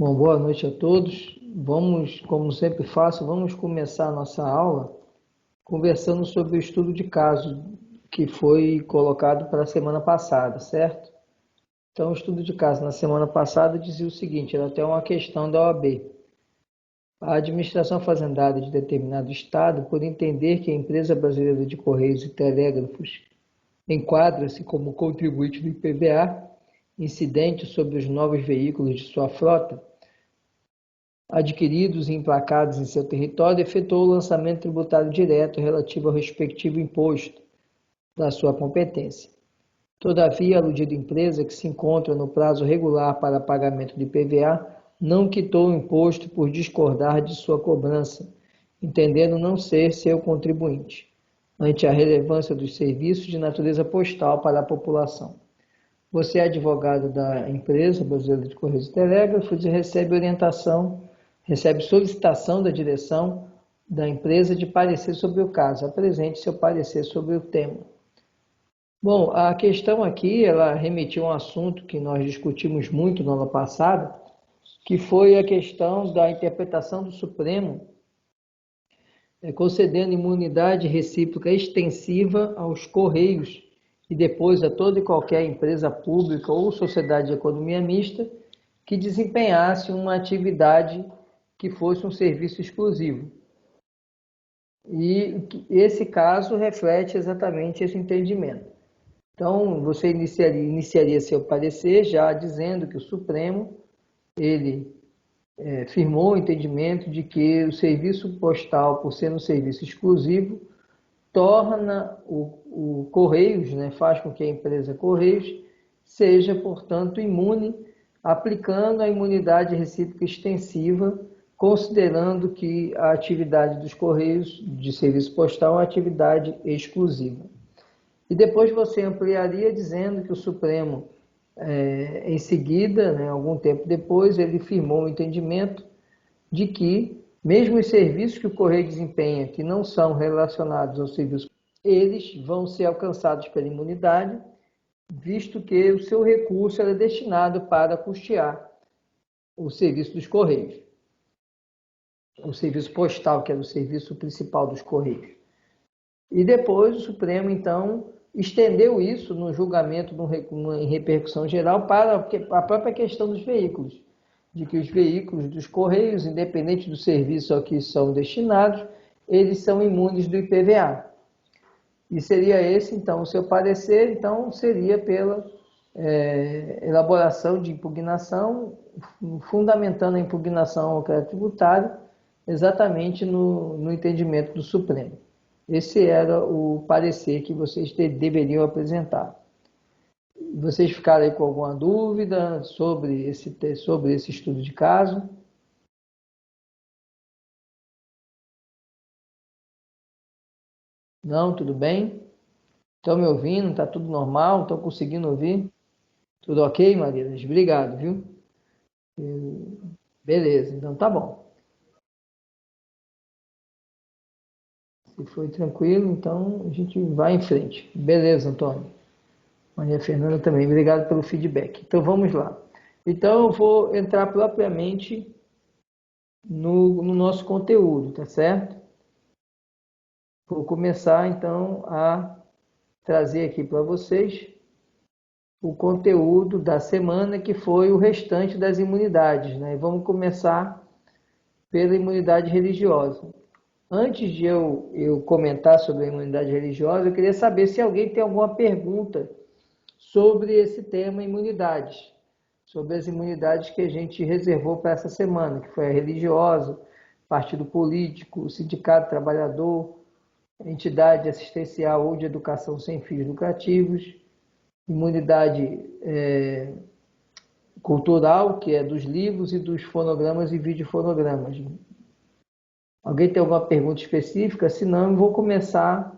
Bom, boa noite a todos. Vamos, como sempre faço, vamos começar a nossa aula conversando sobre o estudo de caso que foi colocado para a semana passada, certo? Então, o estudo de caso na semana passada dizia o seguinte, era até uma questão da OAB. A administração fazendária de determinado estado, por entender que a empresa brasileira de Correios e Telégrafos enquadra-se como contribuinte do IPVA, incidente sobre os novos veículos de sua frota, adquiridos e emplacados em seu território, efetuou o lançamento tributário direto relativo ao respectivo imposto da sua competência. Todavia, a aludida empresa, que se encontra no prazo regular para pagamento de IPVA, não quitou o imposto por discordar de sua cobrança, entendendo não ser seu contribuinte, ante a relevância dos serviços de natureza postal para a população. Você é advogado da empresa brasileira de Correios e Telégrafos e recebe solicitação da direção da empresa de parecer sobre o caso. Apresente seu parecer sobre o tema. Bom, a questão aqui, ela remetiu a um assunto que nós discutimos muito no ano passado, que foi a questão da interpretação do Supremo concedendo imunidade recíproca extensiva aos Correios e depois a toda e qualquer empresa pública ou sociedade de economia mista que desempenhasse uma atividade que fosse um serviço exclusivo. E esse caso reflete exatamente esse entendimento. Então, você iniciaria seu parecer já dizendo que o Supremo, ele firmou o entendimento de que o serviço postal, por ser um serviço exclusivo, torna o Correios, faz com que a empresa Correios seja, portanto, imune, aplicando a imunidade recíproca extensiva, considerando que a atividade dos Correios de serviço postal é uma atividade exclusiva. E depois você ampliaria dizendo que o Supremo, em seguida, algum tempo depois, ele firmou o entendimento de que, mesmo os serviços que o Correio desempenha, que não são relacionados ao serviço, eles vão ser alcançados pela imunidade, visto que o seu recurso era destinado para custear o serviço dos Correios. O serviço postal, que era o serviço principal dos Correios. E depois o Supremo, então, estendeu isso no julgamento em repercussão geral para a própria questão dos veículos, de que os veículos dos Correios, independente do serviço ao que são destinados, eles são imunes do IPVA. E seria esse, então, o seu parecer, então, seria pela elaboração de impugnação, fundamentando a impugnação ao crédito tributário, exatamente no entendimento do Supremo. Esse era o parecer que vocês deveriam apresentar. Vocês ficaram aí com alguma dúvida sobre esse estudo de caso? Não, tudo bem? Estão me ouvindo? Está tudo normal? Estão conseguindo ouvir? Tudo ok, Maria? Obrigado, viu? Beleza, então tá bom. Se foi tranquilo, então a gente vai em frente. Beleza, Antônio. Maria Fernanda também, obrigado pelo feedback. Então vamos lá. Então eu vou entrar propriamente no nosso conteúdo, tá certo? Vou começar então a trazer aqui para vocês o conteúdo da semana, que foi o restante das imunidades, né? Vamos começar pela imunidade religiosa. Antes de eu comentar sobre a imunidade religiosa, eu queria saber se alguém tem alguma pergunta sobre esse tema imunidades, sobre as imunidades que a gente reservou para essa semana, que foi a religiosa, partido político, sindicato trabalhador, entidade assistencial ou de educação sem fins lucrativos, imunidade cultural, que é dos livros e dos fonogramas e videofonogramas. Alguém tem alguma pergunta específica? Se não, eu vou começar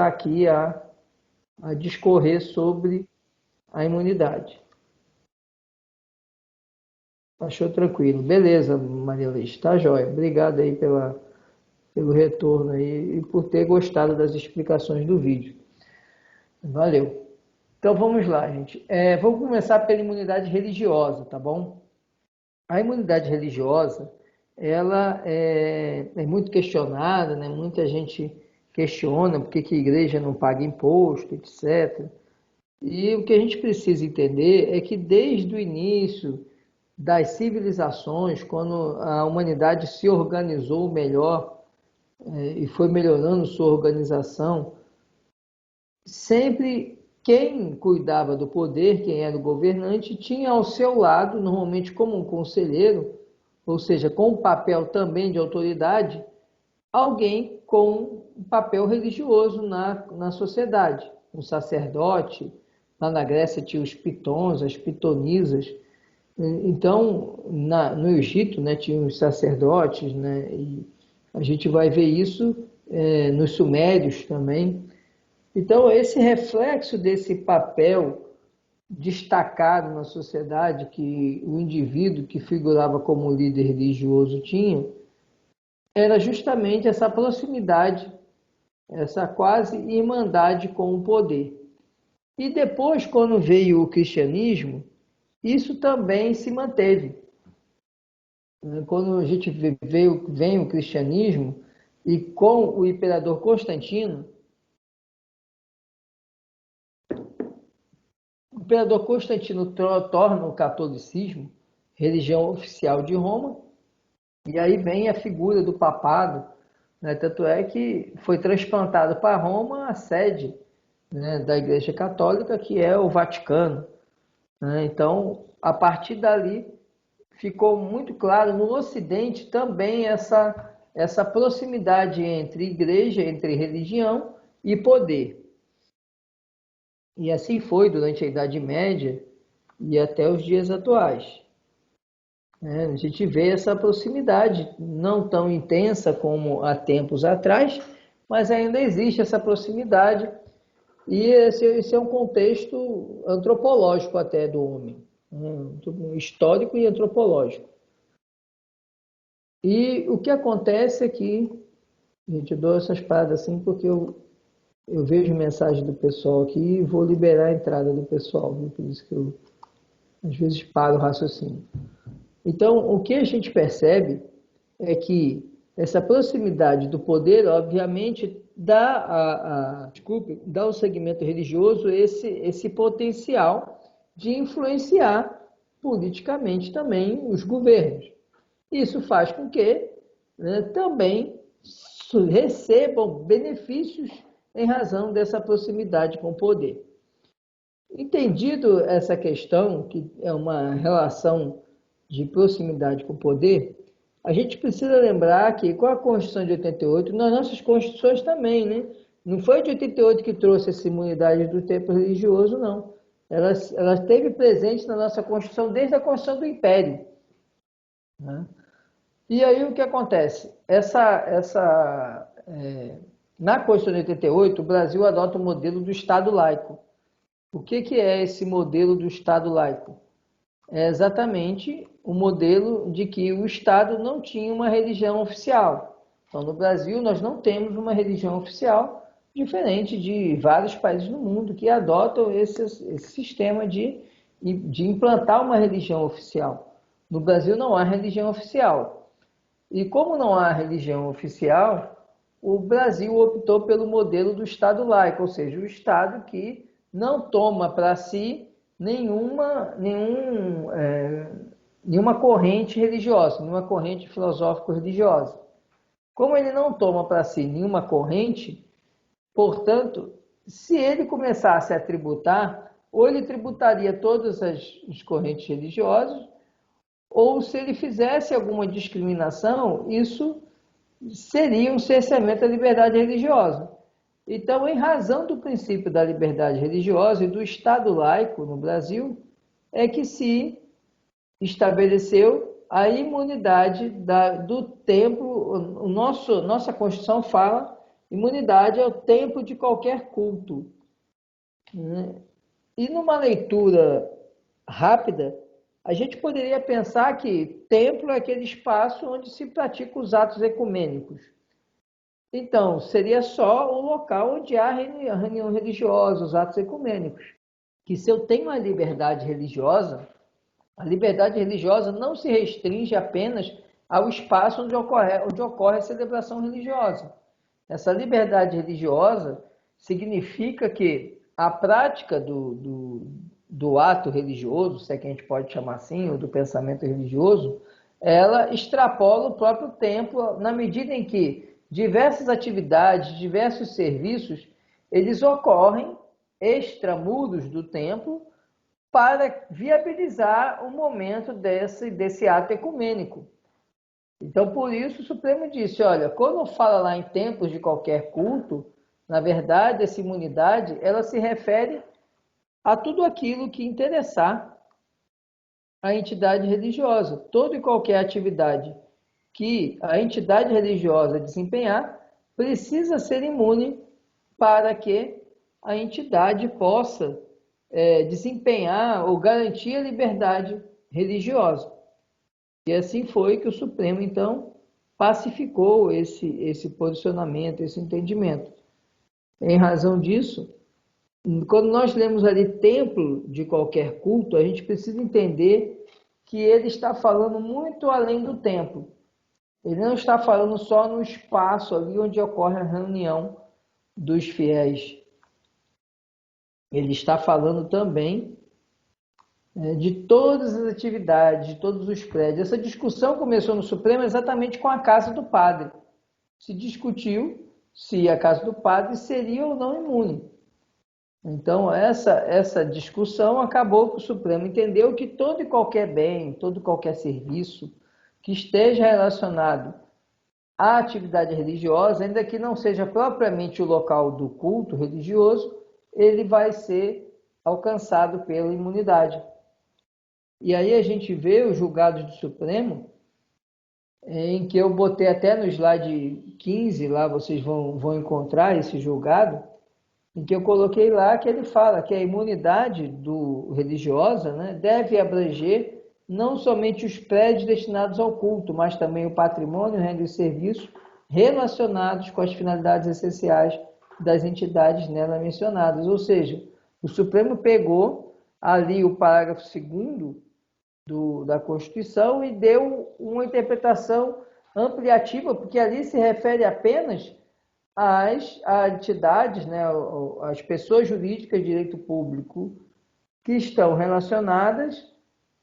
aqui a discorrer sobre a imunidade. Achou tranquilo? Beleza, Maria Luiz, tá jóia. Obrigado aí pelo retorno aí e por ter gostado das explicações do vídeo. Valeu. Então vamos lá, gente. Vamos começar pela imunidade religiosa, tá bom? A imunidade religiosa, ela é muito questionada, né? Muita gente questiona por que que a igreja não paga imposto, etc. E o que a gente precisa entender é que desde o início das civilizações, quando a humanidade se organizou melhor, e foi melhorando sua organização, sempre quem cuidava do poder, quem era o governante, tinha ao seu lado, normalmente como um conselheiro, ou seja, com um papel também de autoridade, alguém com um papel religioso na sociedade. Um sacerdote, lá na Grécia tinha os pitons, as pitonisas. Então, no Egito, né, tinha os sacerdotes, né, e a gente vai ver isso nos sumérios também. Então, esse reflexo desse papel destacado na sociedade que o indivíduo que figurava como líder religioso tinha, era justamente essa proximidade, essa quase irmandade com o poder. E depois, quando veio o cristianismo, isso também se manteve. Quando a gente vem o cristianismo, e com o imperador Constantino, o imperador Constantino torna o catolicismo religião oficial de Roma, e aí vem a figura do papado, né? Tanto é que foi transplantado para Roma a sede, né, da Igreja Católica, que é o Vaticano, né? Então, a partir dali, ficou muito claro no Ocidente também essa proximidade entre igreja, entre religião e poder. E assim foi durante a Idade Média e até os dias atuais. A gente vê essa proximidade, não tão intensa como há tempos atrás, mas ainda existe essa proximidade, e esse é um contexto antropológico até do homem, né? Histórico e antropológico. E o que acontece é que, gente, eu dou essas paradas assim porque eu vejo mensagem do pessoal aqui e vou liberar a entrada do pessoal, viu? Por isso que eu às vezes paro o raciocínio. Então, o que a gente percebe é que essa proximidade do poder, obviamente, dá ao segmento religioso esse potencial de influenciar politicamente também os governos. Isso faz com que, né, também recebam benefícios em razão dessa proximidade com o poder. Entendido essa questão, que é uma relação de proximidade com o poder, a gente precisa lembrar que com a Constituição de 88, nas nossas constituições também, né? Não foi de 88 que trouxe essa imunidade do tempo religioso, não. Ela esteve presente na nossa Constituição desde a Constituição do Império, né? E aí o que acontece? Na Constituição de 88, o Brasil adota o modelo do Estado laico. O que é esse modelo do Estado laico? É exatamente o modelo de que o Estado não tinha uma religião oficial. Então, no Brasil, nós não temos uma religião oficial, diferente de vários países no mundo que adotam esse sistema de implantar uma religião oficial. No Brasil, não há religião oficial. E como não há religião oficial, o Brasil optou pelo modelo do Estado laico, ou seja, o Estado que não toma para si nenhuma corrente religiosa, nenhuma corrente filosófico-religiosa. Como ele não toma para si nenhuma corrente, portanto, se ele começasse a tributar, ou ele tributaria todas as correntes religiosas, ou se ele fizesse alguma discriminação, isso seria um cerceamento da liberdade religiosa. Então, em razão do princípio da liberdade religiosa e do Estado laico no Brasil, é que se estabeleceu a imunidade do templo. Nossa Constituição fala imunidade ao templo de qualquer culto, né? E numa leitura rápida, a gente poderia pensar que templo é aquele espaço onde se praticam os atos ecumênicos. Então, seria só o local onde há reunião religiosa, os atos ecumênicos. que se eu tenho uma liberdade religiosa, a liberdade religiosa não se restringe apenas ao espaço onde ocorre a celebração religiosa. Essa liberdade religiosa significa que a prática do ato religioso, se é que a gente pode chamar assim, ou do pensamento religioso, ela extrapola o próprio templo na medida em que diversas atividades, diversos serviços, eles ocorrem extramuros do templo para viabilizar o momento desse ato ecumênico. Então, por isso, o Supremo disse, olha, quando fala lá em templos de qualquer culto, na verdade, essa imunidade, ela se refere a tudo aquilo que interessar a entidade religiosa. Toda e qualquer atividade que a entidade religiosa desempenhar precisa ser imune para que a entidade possa desempenhar ou garantir a liberdade religiosa. E assim foi que o Supremo, então, pacificou esse posicionamento, esse entendimento. Em razão disso, quando nós lemos ali templo de qualquer culto, a gente precisa entender que ele está falando muito além do templo. Ele não está falando só no espaço ali onde ocorre a reunião dos fiéis. Ele está falando também de todas as atividades, de todos os prédios. Essa discussão começou no Supremo exatamente com a casa do padre. Se discutiu se a casa do padre seria ou não imune. Então, essa discussão acabou que o Supremo entendeu que todo e qualquer bem, todo e qualquer serviço que esteja relacionado à atividade religiosa, ainda que não seja propriamente o local do culto religioso, ele vai ser alcançado pela imunidade. E aí a gente vê os julgados do Supremo, em que eu botei até no slide 15, lá vocês vão encontrar esse julgado, em que eu coloquei lá que ele fala que a imunidade religiosa, né, deve abranger não somente os prédios destinados ao culto, mas também o patrimônio, renda e serviços relacionados com as finalidades essenciais das entidades nela mencionadas. Ou seja, o Supremo pegou ali o parágrafo 2º da Constituição e deu uma interpretação ampliativa, porque ali se refere apenas às entidades, né, às pessoas jurídicas de direito público que estão relacionadas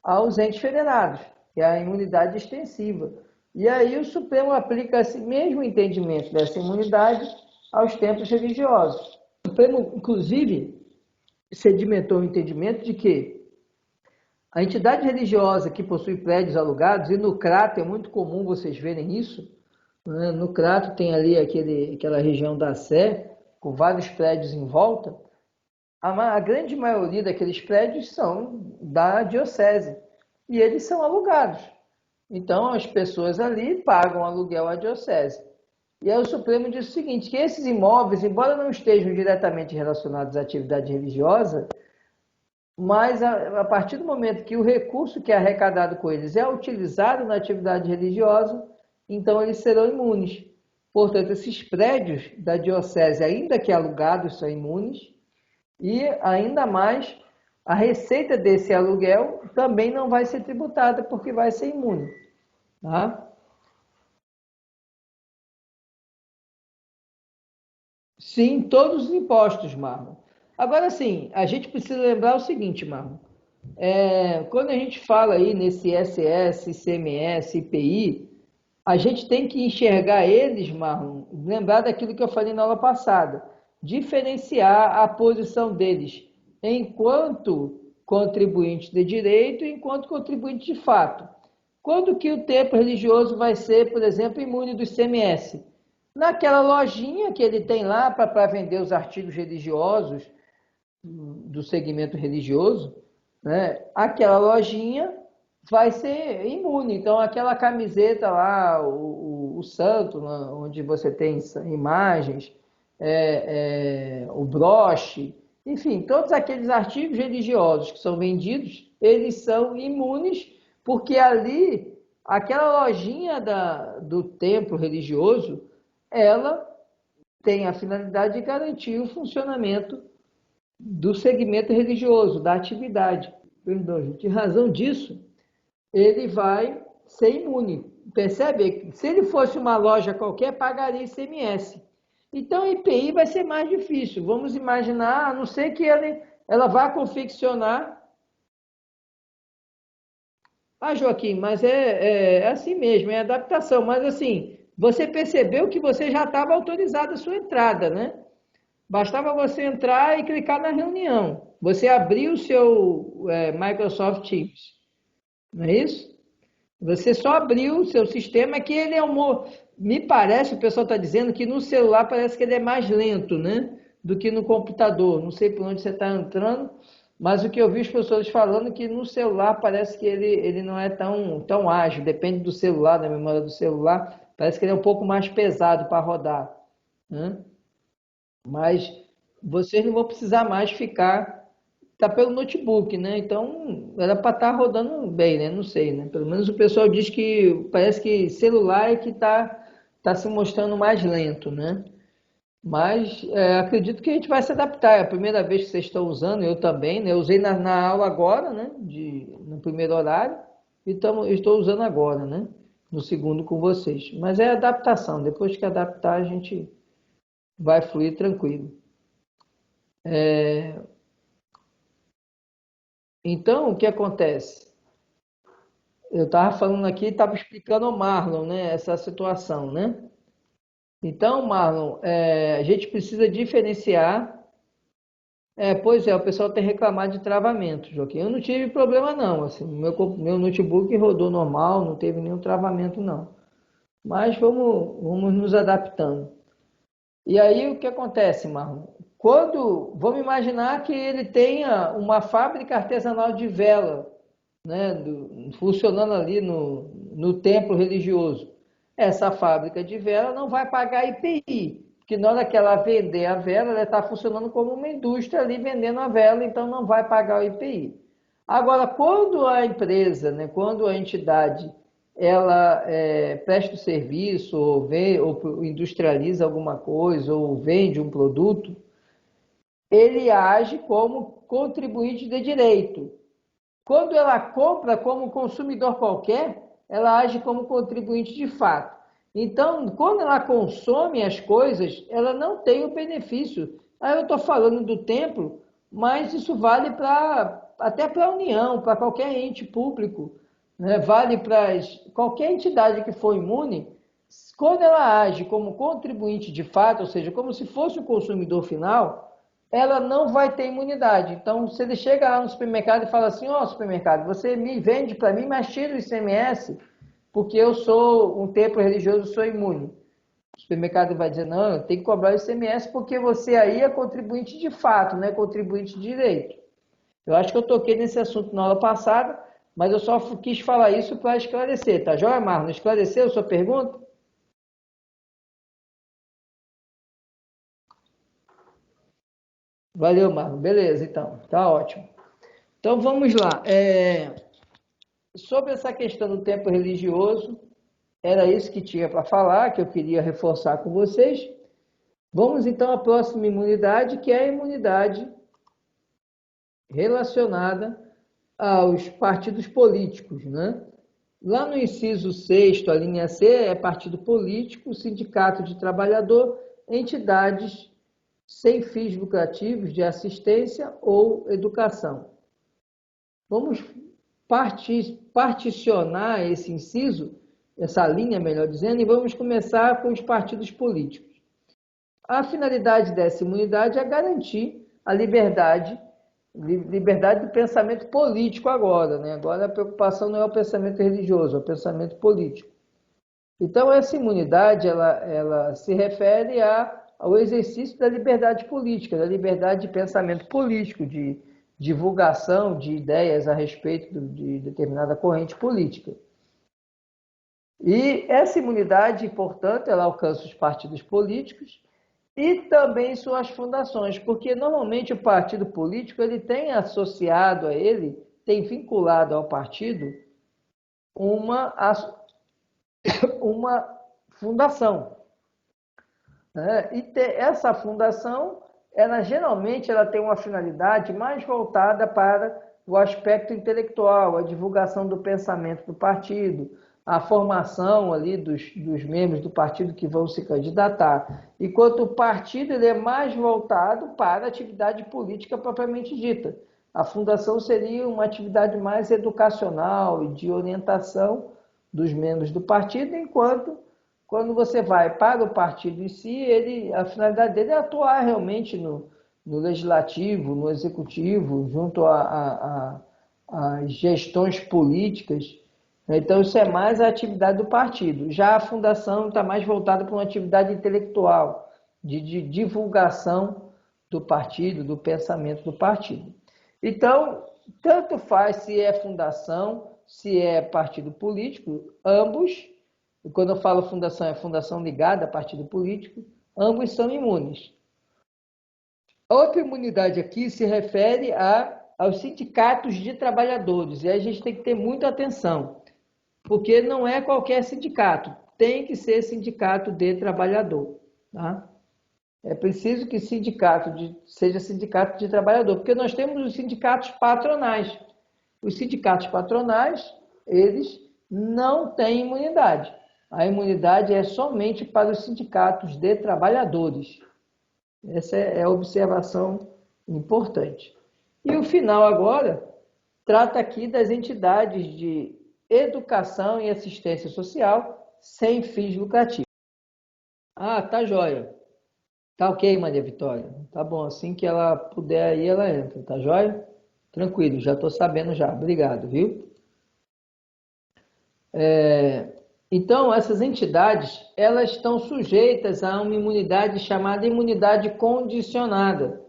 aos entes federados, que é a imunidade extensiva. E aí o Supremo aplica esse mesmo entendimento dessa imunidade aos templos religiosos. O Supremo, inclusive, sedimentou o entendimento de que a entidade religiosa que possui prédios alugados, e no Crato é muito comum vocês verem isso, né? No Crato tem ali aquela região da Sé, com vários prédios em volta, a grande maioria daqueles prédios são da diocese, e eles são alugados. Então, as pessoas ali pagam aluguel à diocese. E aí o Supremo diz o seguinte, que esses imóveis, embora não estejam diretamente relacionados à atividade religiosa, mas a partir do momento que o recurso que é arrecadado com eles é utilizado na atividade religiosa, então eles serão imunes. Portanto, esses prédios da diocese, ainda que alugados, são imunes, e ainda mais, a receita desse aluguel também não vai ser tributada, porque vai ser imune. Tá? Sim, todos os impostos, Marlon. Agora sim, a gente precisa lembrar o seguinte, Marlon. Quando a gente fala aí nesse ISS, ICMS, IPI, a gente tem que enxergar eles, Marlon, lembrar daquilo que eu falei na aula passada, diferenciar a posição deles enquanto contribuinte de direito e enquanto contribuinte de fato. Quando que o templo religioso vai ser, por exemplo, imune do ICMS? Naquela lojinha que ele tem lá para vender os artigos religiosos do segmento religioso, né? Aquela lojinha vai ser imune. Então, aquela camiseta lá, o santo, né? Onde você tem imagens, o broche, enfim, todos aqueles artigos religiosos que são vendidos, eles são imunes, porque ali, aquela lojinha do templo religioso, ela tem a finalidade de garantir o funcionamento do segmento religioso, da atividade. Perdão, gente. Em razão disso, ele vai ser imune. Percebe? Se ele fosse uma loja qualquer, pagaria ICMS. Então, IPI vai ser mais difícil. Vamos imaginar, a não ser que ela vá confeccionar. Ah, Joaquim, mas é assim mesmo, é adaptação. Mas assim, você percebeu que você já estava autorizado a sua entrada, né? Bastava você entrar e clicar na reunião. Você abriu o seu Microsoft Teams, não é isso? Você só abriu o seu sistema, que ele é me parece, o pessoal está dizendo que no celular parece que ele é mais lento, né? Do que no computador. Não sei por onde você está entrando, mas o que eu vi os professores falando é que no celular parece que ele não é tão ágil, depende do celular, da memória do celular, parece que ele é um pouco mais pesado para rodar, né? Mas vocês não vão precisar mais ficar, tá pelo notebook, né? Então, era para estar rodando bem, né? Não sei, né? Pelo menos o pessoal diz que parece que celular é que tá se mostrando mais lento, né? Mas acredito que a gente vai se adaptar. É a primeira vez que vocês estão usando, eu também, né? Eu usei na aula agora, né? No primeiro horário, e estou usando agora, né? No segundo com vocês. Mas é adaptação. Depois que adaptar, a gente vai fluir tranquilo. Então, o que acontece? Eu estava falando aqui, estava explicando ao Marlon, né, essa situação, né? Então, Marlon, a gente precisa diferenciar. Pois é, o pessoal tem reclamado de travamento, Joaquim. Eu não tive problema não, assim, meu notebook rodou normal, não teve nenhum travamento não. Mas vamos nos adaptando. E aí o que acontece, Marlon? Vamos imaginar que ele tenha uma fábrica artesanal de vela, né, funcionando ali no templo religioso. Essa fábrica de vela não vai pagar IPI, porque na hora que ela vender a vela, ela está funcionando como uma indústria ali vendendo a vela, então não vai pagar o IPI. Agora, quando a empresa, né, quando a entidade, ela presta o serviço, ou industrializa alguma coisa, ou vende um produto, ele age como contribuinte de direito. Quando ela compra como consumidor qualquer, ela age como contribuinte de fato. Então, quando ela consome as coisas, ela não tem o benefício. Aí eu estou falando do templo, mas isso vale até para a União, para qualquer ente público, né? Vale para qualquer entidade que for imune. Quando ela age como contribuinte de fato, ou seja, como se fosse o consumidor final, ela não vai ter imunidade. Então, se ele chega lá no supermercado e fala assim, ó, supermercado, você me vende para mim, mas tira o ICMS, porque eu sou um templo religioso, sou imune. O supermercado vai dizer, não, tem que cobrar o ICMS porque você aí é contribuinte de fato, não é contribuinte de direito. Eu acho que eu toquei nesse assunto na aula passada, mas eu só quis falar isso para esclarecer, tá joia, Marlon? Esclareceu a sua pergunta? Valeu, Marlon. Beleza, então. Tá ótimo. Então, vamos lá. Sobre essa questão do tempo religioso, era isso que tinha para falar, que eu queria reforçar com vocês. Vamos então à próxima imunidade, que é a imunidade relacionada aos partidos políticos, né? Lá no inciso 6º, a linha C, é partido político, sindicato de trabalhador, entidades sem fins lucrativos de assistência ou educação. Vamos particionar esse inciso, essa linha, melhor dizendo, e vamos começar com os partidos políticos. A finalidade dessa imunidade é garantir a liberdade do pensamento político agora, né? Agora a preocupação não é o pensamento religioso, é o pensamento político. Então essa imunidade, ela se refere ao exercício da liberdade política, da liberdade de pensamento político, de divulgação de ideias a respeito de determinada corrente política. E essa imunidade, portanto, ela alcança os partidos políticos e também suas fundações, porque normalmente o partido político ele tem associado a ele, tem vinculado ao partido uma, uma fundação, né? E essa fundação geralmente ela tem uma finalidade mais voltada para o aspecto intelectual, a divulgação do pensamento do partido, a formação ali dos membros do partido que vão se candidatar. Enquanto o partido ele é mais voltado para a atividade política propriamente dita. A fundação seria uma atividade mais educacional e de orientação dos membros do partido, enquanto quando você vai para o partido em si, a finalidade dele é atuar realmente no legislativo, no executivo, junto às gestões políticas. Então, isso é mais a atividade do partido. Já a fundação está mais voltada para uma atividade intelectual, de divulgação do partido, do pensamento do partido. Então, tanto faz se é fundação, se é partido político, ambos, e quando eu falo fundação, é fundação ligada a partido político, ambos são imunes. A outra imunidade aqui se refere aos sindicatos de trabalhadores, e aí a gente tem que ter muita atenção, porque não é qualquer sindicato, tem que ser sindicato de trabalhador. Tá? É preciso que seja sindicato de trabalhador, porque nós temos os sindicatos patronais. Os sindicatos patronais, eles não têm imunidade. A imunidade é somente para os sindicatos de trabalhadores. Essa é a observação importante. E o final agora trata aqui das entidades de educação e assistência social sem fins lucrativos. Ah, tá joia. Tá ok, Maria Vitória. Tá bom, assim que ela puder aí, ela entra, tá joia? Tranquilo, já estou sabendo já. Obrigado, viu? Então, essas entidades, elas estão sujeitas a uma imunidade chamada imunidade condicionada.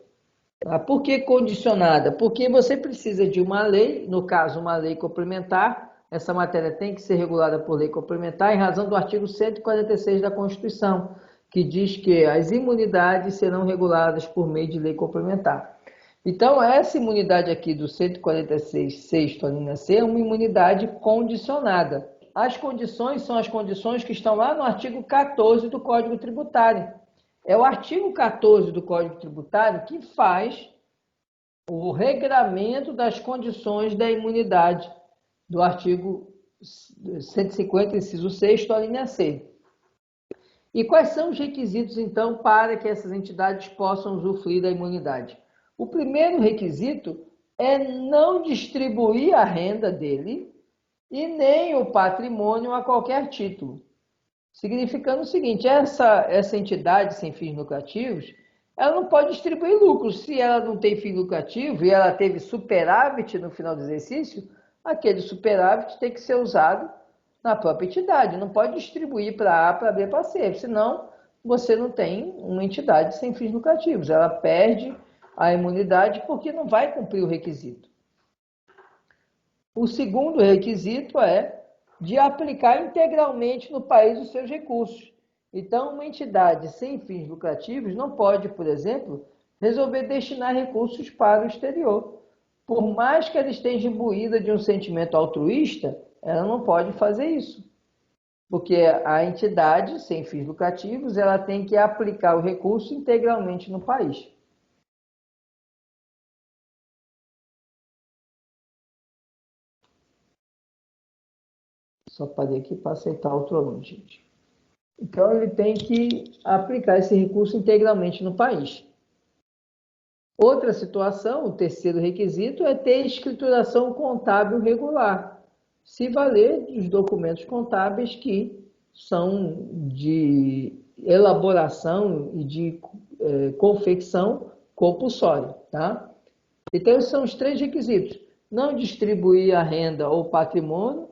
Tá? Por que condicionada? Porque você precisa de uma lei, no caso, uma lei complementar. Essa matéria tem que ser regulada por lei complementar em razão do artigo 146 da Constituição, que diz que as imunidades serão reguladas por meio de lei complementar. Então, essa imunidade aqui do 146, sexto, alínea C, é uma imunidade condicionada. As condições são as condições que estão lá no artigo 14 do Código Tributário. É o artigo 14 do Código Tributário que faz o regramento das condições da imunidade do artigo 150, inciso 6, alínea C. E quais são os requisitos, então, para que essas entidades possam usufruir da imunidade? O primeiro requisito é não distribuir a renda dele e nem o patrimônio a qualquer título. Significando o seguinte, essa entidade sem fins lucrativos, ela não pode distribuir lucros. Se ela não tem fim lucrativo e ela teve superávit no final do exercício, aquele superávit tem que ser usado na própria entidade. Não pode distribuir para A, para B, para C. Senão, você não tem uma entidade sem fins lucrativos. Ela perde a imunidade porque não vai cumprir o requisito. O segundo requisito é de aplicar integralmente no país os seus recursos. Então, uma entidade sem fins lucrativos não pode, por exemplo, resolver destinar recursos para o exterior. Por mais que ela esteja imbuída de um sentimento altruísta, ela não pode fazer isso. Porque a entidade sem fins lucrativos, ela tem que aplicar o recurso integralmente no país. Só parei aqui para aceitar outro aluno, gente. Então, ele tem que aplicar esse recurso integralmente no país. Outra situação, o terceiro requisito, é ter escrituração contábil regular, se valer dos documentos contábeis que são de elaboração e de confecção compulsória. Tá? Então, esses são os três requisitos. Não distribuir a renda ou patrimônio,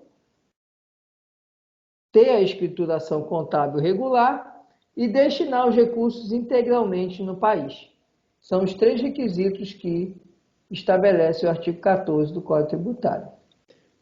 ter a escrituração contábil regular e destinar os recursos integralmente no país. São os três requisitos que estabelece o artigo 14 do Código Tributário.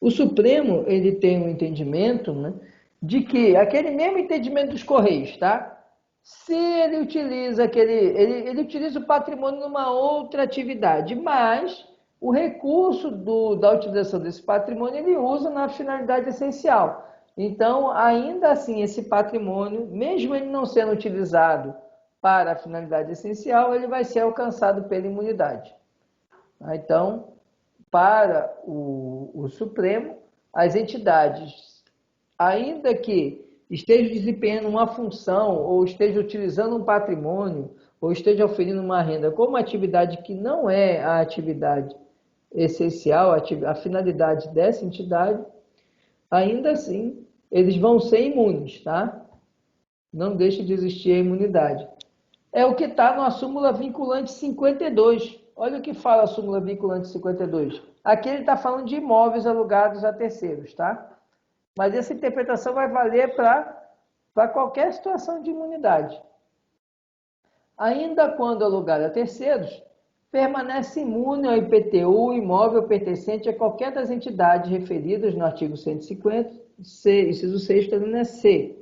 O Supremo ele tem um entendimento, né, de que aquele mesmo entendimento dos Correios, tá? Se ele utiliza ele utiliza o patrimônio numa outra atividade, mas o recurso da utilização desse patrimônio ele usa na finalidade essencial. Então, ainda assim, esse patrimônio, mesmo ele não sendo utilizado para a finalidade essencial, ele vai ser alcançado pela imunidade. Então, para o Supremo, as entidades, ainda que estejam desempenhando uma função, ou estejam utilizando um patrimônio, ou estejam oferindo uma renda como atividade que não é a atividade essencial, a finalidade dessa entidade, ainda assim, eles vão ser imunes, tá? Não deixe de existir a imunidade. É o que está na súmula vinculante 52. Olha o que fala a súmula vinculante 52. Aqui ele está falando de imóveis alugados a terceiros, tá? Mas essa interpretação vai valer para qualquer situação de imunidade. Ainda quando alugado a terceiros, permanece imune ao IPTU imóvel pertencente a qualquer das entidades referidas no artigo 150, inciso 6, alínea C,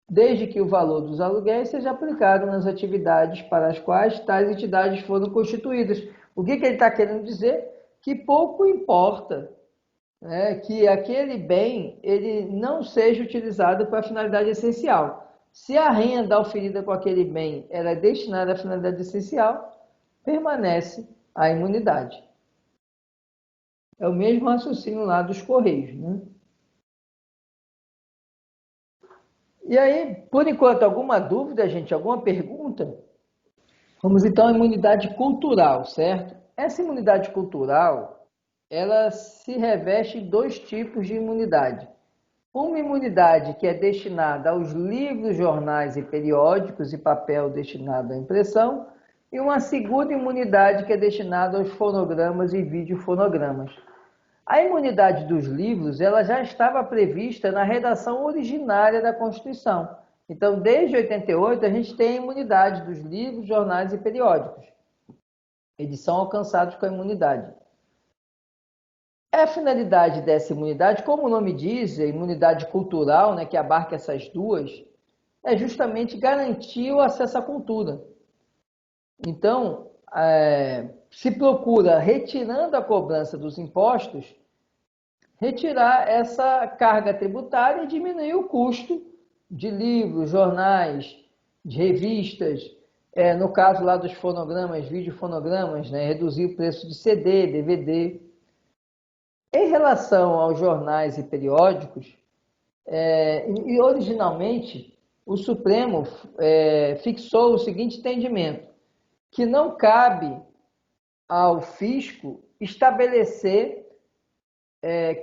desde que o valor dos aluguéis seja aplicado nas atividades para as quais tais entidades foram constituídas. O que ele está querendo dizer? Que pouco importa, né, que aquele bem ele não seja utilizado para a finalidade essencial. Se a renda oferida com aquele bem era destinada à finalidade essencial, permanece a imunidade. É o mesmo raciocínio lá dos Correios, né? E aí, por enquanto, alguma dúvida, gente? Alguma pergunta? Vamos então à imunidade cultural, certo? Essa imunidade cultural, ela se reveste em dois tipos de imunidade. Uma imunidade que é destinada aos livros, jornais e periódicos e papel destinado à impressão, e uma segunda imunidade que é destinada aos fonogramas e videofonogramas. A imunidade dos livros ela já estava prevista na redação originária da Constituição. Então, desde 88, a gente tem a imunidade dos livros, jornais e periódicos. Eles são alcançados com a imunidade. A finalidade dessa imunidade, como o nome diz, a imunidade cultural, né, que abarca essas duas, é justamente garantir o acesso à cultura. Então, se procura, retirando a cobrança dos impostos, retirar essa carga tributária e diminuir o custo de livros, jornais, de revistas, no caso lá dos fonogramas, videofonogramas, né, reduzir o preço de CD, DVD. Em relação aos jornais e periódicos, e originalmente o Supremo fixou o seguinte entendimento, que não cabe ao fisco estabelecer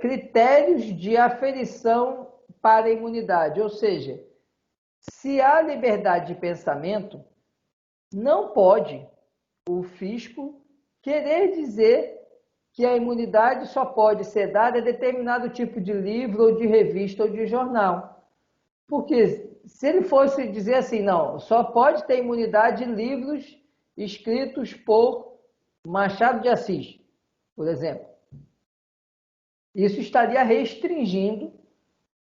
critérios de aferição para a imunidade, ou seja, se há liberdade de pensamento, não pode o fisco querer dizer que a imunidade só pode ser dada a determinado tipo de livro, ou de revista, ou de jornal. Porque se ele fosse dizer assim, não, só pode ter imunidade de livros escritos por Machado de Assis, por exemplo. Isso estaria restringindo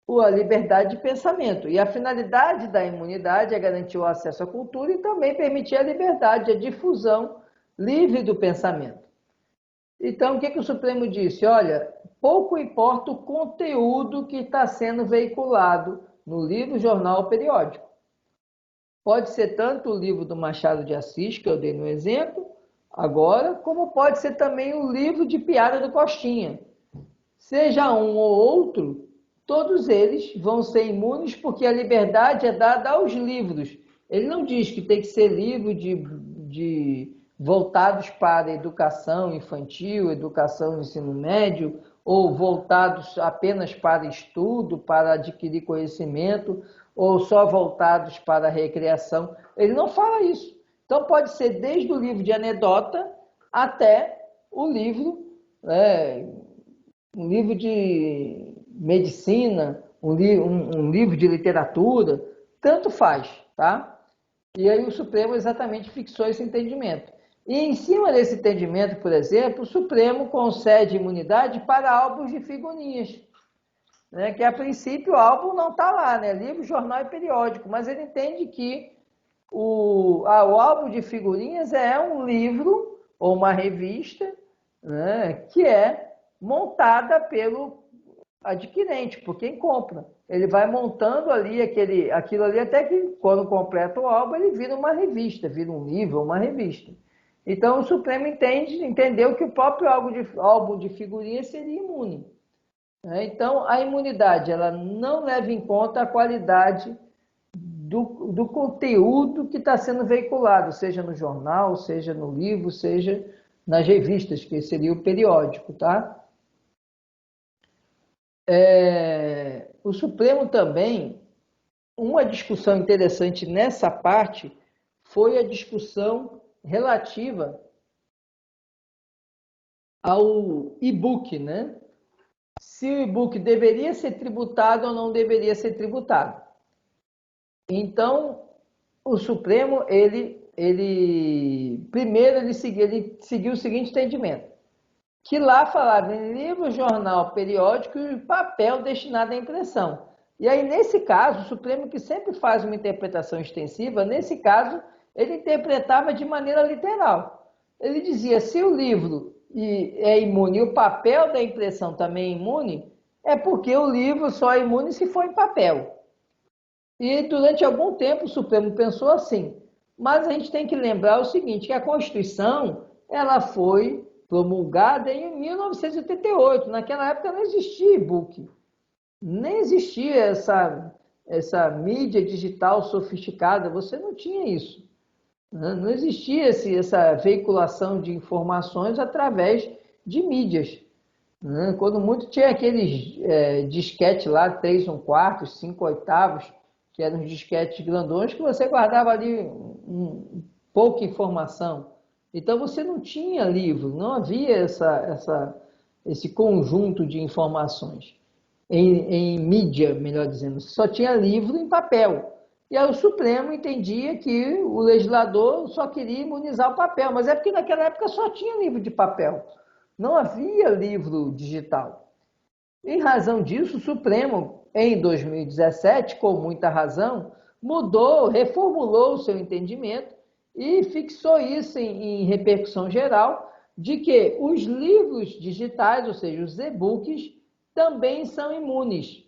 a liberdade de pensamento. E a finalidade da imunidade é garantir o acesso à cultura e também permitir a liberdade, a difusão livre do pensamento. Então, o que o Supremo disse? Olha, pouco importa o conteúdo que está sendo veiculado no livro, jornal ou periódico. Pode ser tanto o livro do Machado de Assis, que eu dei no exemplo, agora, como pode ser também o livro de piada do Costinha. Seja um ou outro, todos eles vão ser imunes porque a liberdade é dada aos livros. Ele não diz que tem que ser livro voltados para educação infantil, educação ensino médio, ou voltados apenas para estudo, para adquirir conhecimento, ou só voltados para recreação. Ele não fala isso. Então pode ser desde o livro de anedota até o livro, um livro de medicina, um livro de literatura, tanto faz, tá? E aí o Supremo exatamente fixou esse entendimento. E em cima desse entendimento, por exemplo, o Supremo concede imunidade para álbuns de figurinhas, né? Que a princípio o álbum não está lá, né? Livro, jornal e periódico, mas ele entende que o álbum de figurinhas é um livro ou uma revista, né? Que é montada adquirente, por quem compra. Ele vai montando ali aquilo ali até que quando completa o álbum ele vira uma revista, vira um livro, uma revista. Então o Supremo entendeu que o próprio álbum de figurinhas seria imune. Então a imunidade ela não leva em conta a qualidade do conteúdo que está sendo veiculado, seja no jornal, seja no livro, seja nas revistas, que seria o periódico, tá? O Supremo também, uma discussão interessante nessa parte foi a discussão relativa ao e-book, né? Se o e-book deveria ser tributado ou não deveria ser tributado. Então, o Supremo, primeiro ele seguiu o seguinte entendimento, que lá falava em livro, jornal, periódico e papel destinado à impressão. E aí, nesse caso, o Supremo, que sempre faz uma interpretação extensiva, nesse caso, ele interpretava de maneira literal. Ele dizia, se o livro é imune e o papel da impressão também é imune, é porque o livro só é imune se for em papel. E durante algum tempo o Supremo pensou assim, mas a gente tem que lembrar o seguinte, que a Constituição ela foi promulgada em 1988, naquela época não existia e-book, nem existia essa mídia digital sofisticada, você não tinha isso. Não existia essa veiculação de informações através de mídias. Quando muito tinha aqueles disquete lá, 3/4, 5/8, que eram os disquetes grandões, que você guardava ali pouca informação. Então você não tinha livro, não havia esse conjunto de informações em mídia, melhor dizendo, só tinha livro em papel. E aí o Supremo entendia que o legislador só queria imunizar o papel, mas é porque naquela época só tinha livro de papel, não havia livro digital. Em razão disso, o Supremo, em 2017, com muita razão, reformulou o seu entendimento e fixou isso em repercussão geral, de que os livros digitais, ou seja, os e-books, também são imunes.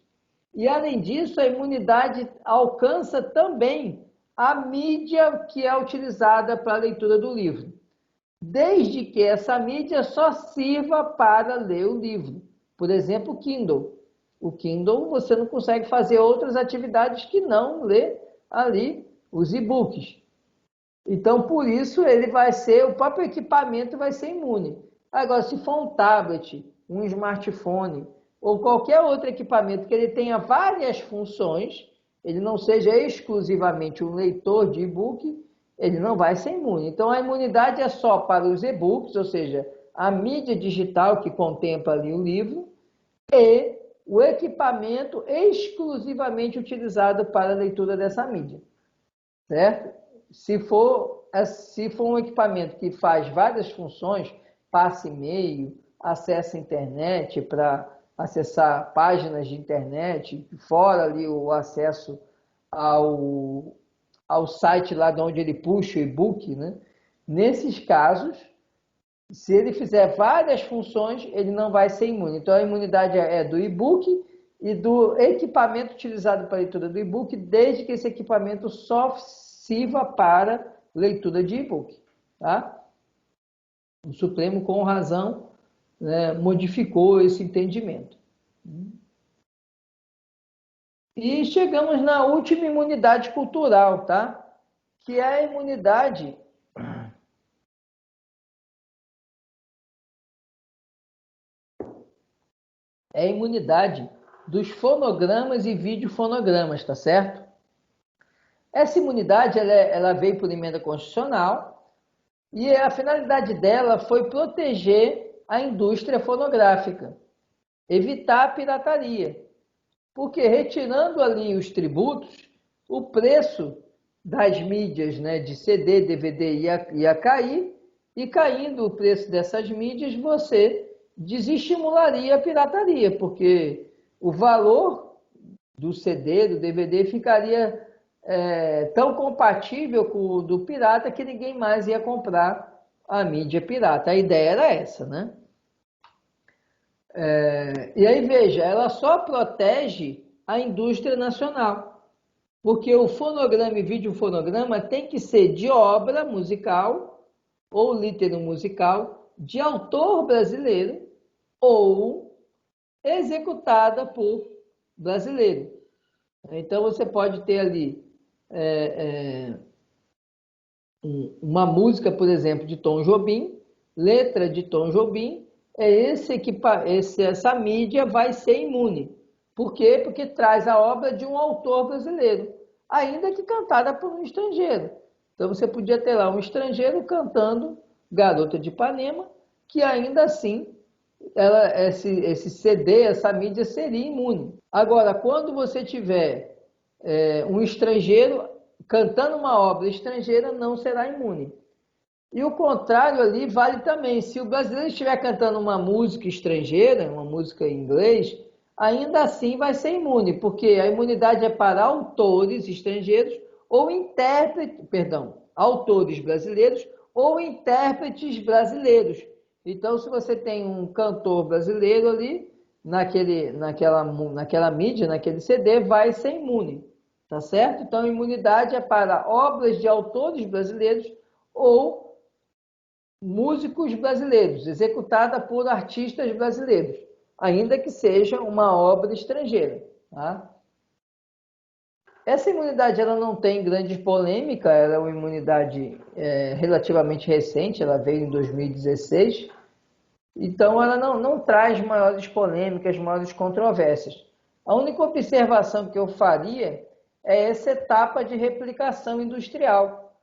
E, além disso, a imunidade alcança também a mídia que é utilizada para a leitura do livro, desde que essa mídia só sirva para ler o livro. Por exemplo, o Kindle. O Kindle você não consegue fazer outras atividades que não ler ali os e-books. Então, por isso, o próprio equipamento vai ser imune. Agora, se for um tablet, um smartphone ou qualquer outro equipamento que ele tenha várias funções, ele não seja exclusivamente um leitor de e-book, ele não vai ser imune. Então, a imunidade é só para os e-books, ou seja, a mídia digital que contempla ali o livro, e o equipamento exclusivamente utilizado para a leitura dessa mídia, certo? Se for um equipamento que faz várias funções, passa e-mail, acessa a internet para acessar páginas de internet, fora ali o acesso ao site lá de onde ele puxa o e-book, né? Nesses casos, se ele fizer várias funções, ele não vai ser imune. Então, a imunidade é do e-book e do equipamento utilizado para a leitura do e-book, desde que esse equipamento só sirva para leitura de e-book. Tá? O Supremo, com razão, né, modificou esse entendimento. E chegamos na última imunidade cultural, tá? Que é a imunidade dos fonogramas e videofonogramas, tá certo? Essa imunidade ela veio por emenda constitucional e a finalidade dela foi proteger a indústria fonográfica, evitar a pirataria, porque retirando ali os tributos, o preço das mídias, né, de CD, DVD ia cair, e caindo o preço dessas mídias, você desestimularia a pirataria, porque o valor do CD, do DVD, ficaria tão compatível com o do pirata que ninguém mais ia comprar a mídia pirata. A ideia era essa, né? E aí, veja, ela só protege a indústria nacional, porque o fonograma e videofonograma tem que ser de obra musical ou litero musical de autor brasileiro ou executada por brasileiro. Então, você pode ter ali uma música, por exemplo, de Tom Jobim, letra de Tom Jobim, essa mídia vai ser imune. Por quê? Porque traz a obra de um autor brasileiro, ainda que cantada por um estrangeiro. Então você podia ter lá um estrangeiro cantando Garota de Ipanema, que ainda assim esse CD, essa mídia seria imune. Agora, quando você tiver um estrangeiro cantando uma obra estrangeira, não será imune. E o contrário ali vale também. Se o brasileiro estiver cantando uma música estrangeira, uma música em inglês, ainda assim vai ser imune, porque a imunidade é para autores estrangeiros ou intérpretes, perdão, autores brasileiros ou intérpretes brasileiros. Então, se você tem um cantor brasileiro ali, naquela mídia, naquele CD, vai ser imune, tá certo? Então, a imunidade é para obras de autores brasileiros ou músicos brasileiros, executada por artistas brasileiros, ainda que seja uma obra estrangeira. Tá? Essa imunidade ela não tem grande polêmica, ela é uma imunidade relativamente recente, ela veio em 2016, então ela não traz maiores polêmicas, maiores controvérsias. A única observação que eu faria é essa etapa de replicação industrial,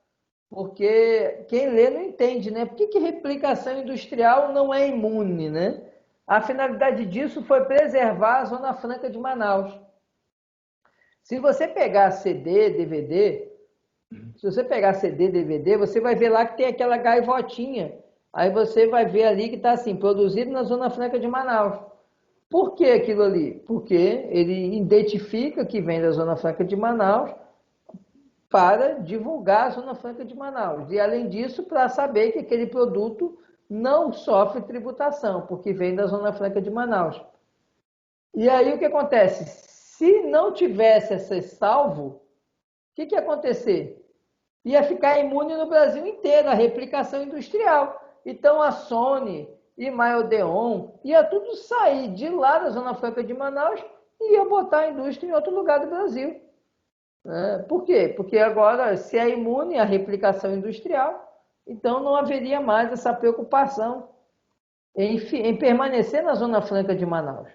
porque quem lê não entende, né? Por que replicação industrial não é imune, né? A finalidade disso foi preservar a Zona Franca de Manaus. Se você pegar CD, DVD, você vai ver lá que tem aquela gaivotinha. Aí você vai ver ali que está assim, produzido na Zona Franca de Manaus. Por que aquilo ali? Porque ele identifica que vem da Zona Franca de Manaus para divulgar a Zona Franca de Manaus. E, além disso, para saber que aquele produto não sofre tributação, porque vem da Zona Franca de Manaus. E aí o que acontece? Se não tivesse esse salvo, o que ia acontecer? Ia ficar imune no Brasil inteiro, a replicação industrial. Então a Sony e Maiodeon ia tudo sair de lá da Zona Franca de Manaus e ia botar a indústria em outro lugar do Brasil. Por quê? Porque agora, se é imune à replicação industrial, então não haveria mais essa preocupação em permanecer na Zona Franca de Manaus.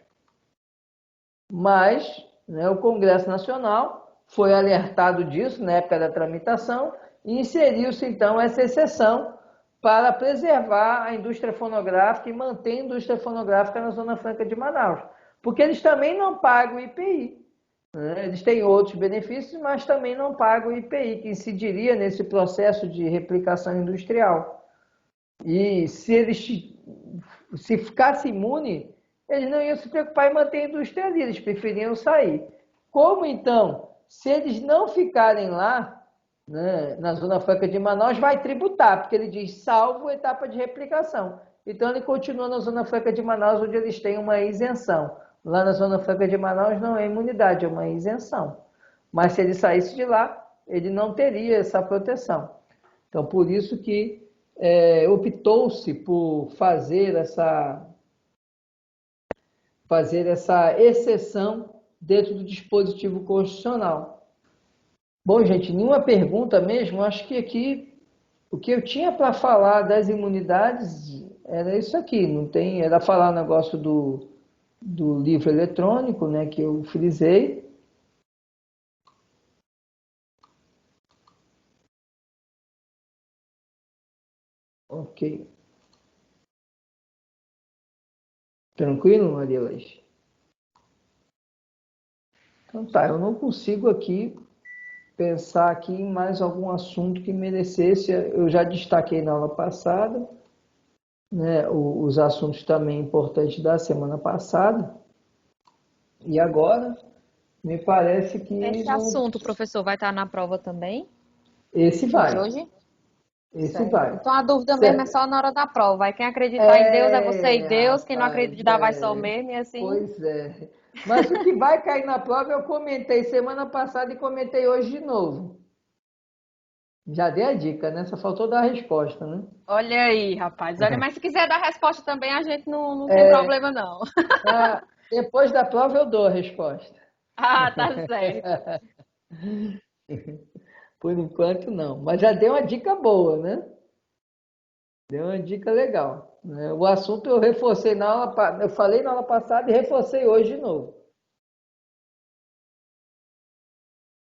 Mas o Congresso Nacional foi alertado disso na época da tramitação e inseriu-se então essa exceção para preservar a indústria fonográfica e manter a indústria fonográfica na Zona Franca de Manaus. Porque eles também não pagam IPI. Eles têm outros benefícios, mas também não pagam o IPI, que incidiria nesse processo de replicação industrial. E se ficasse imune, eles não iam se preocupar em manter a indústria ali, eles preferiam sair. Como então, se eles não ficarem lá, na Zona Franca de Manaus, vai tributar, porque ele diz salvo etapa de replicação. Então ele continua na Zona Franca de Manaus, onde eles têm uma isenção. Lá na Zona Franca de Manaus não é imunidade, é uma isenção. Mas se ele saísse de lá, ele não teria essa proteção. Então, por isso que optou-se por fazer essa exceção dentro do dispositivo constitucional. Bom, gente, nenhuma pergunta mesmo. Acho que aqui o que eu tinha para falar das imunidades era isso aqui. Não tem, era falar o negócio do livro eletrônico, né, que eu frisei. Ok. Tranquilo, Maria Leite? Então tá, eu não consigo aqui pensar aqui em mais algum assunto que merecesse. Eu já destaquei na aula passada, né, os assuntos também importantes da semana passada. E agora, me parece que Esse não... assunto, professor, vai estar na prova também? Esse De vai. hoje? Esse Certo. vai. Então a dúvida mesmo é Certo. só na hora da prova. Aí quem acreditar em Deus é você e Deus, quem não Rapaz, acreditar vai só mesmo, e assim. pois é. Mas o que vai cair na prova eu comentei semana passada e comentei hoje de novo. Já dei a dica, né? Só faltou dar a resposta, né? Olha aí, rapaz. Olha, mas se quiser dar resposta também, a gente não tem É, problema, não. depois da prova eu dou a resposta. Ah, tá certo. Por enquanto não. Mas já deu uma dica boa, né? Deu uma dica legal, né? O assunto eu reforcei na aula, eu falei na aula passada e reforcei hoje de novo.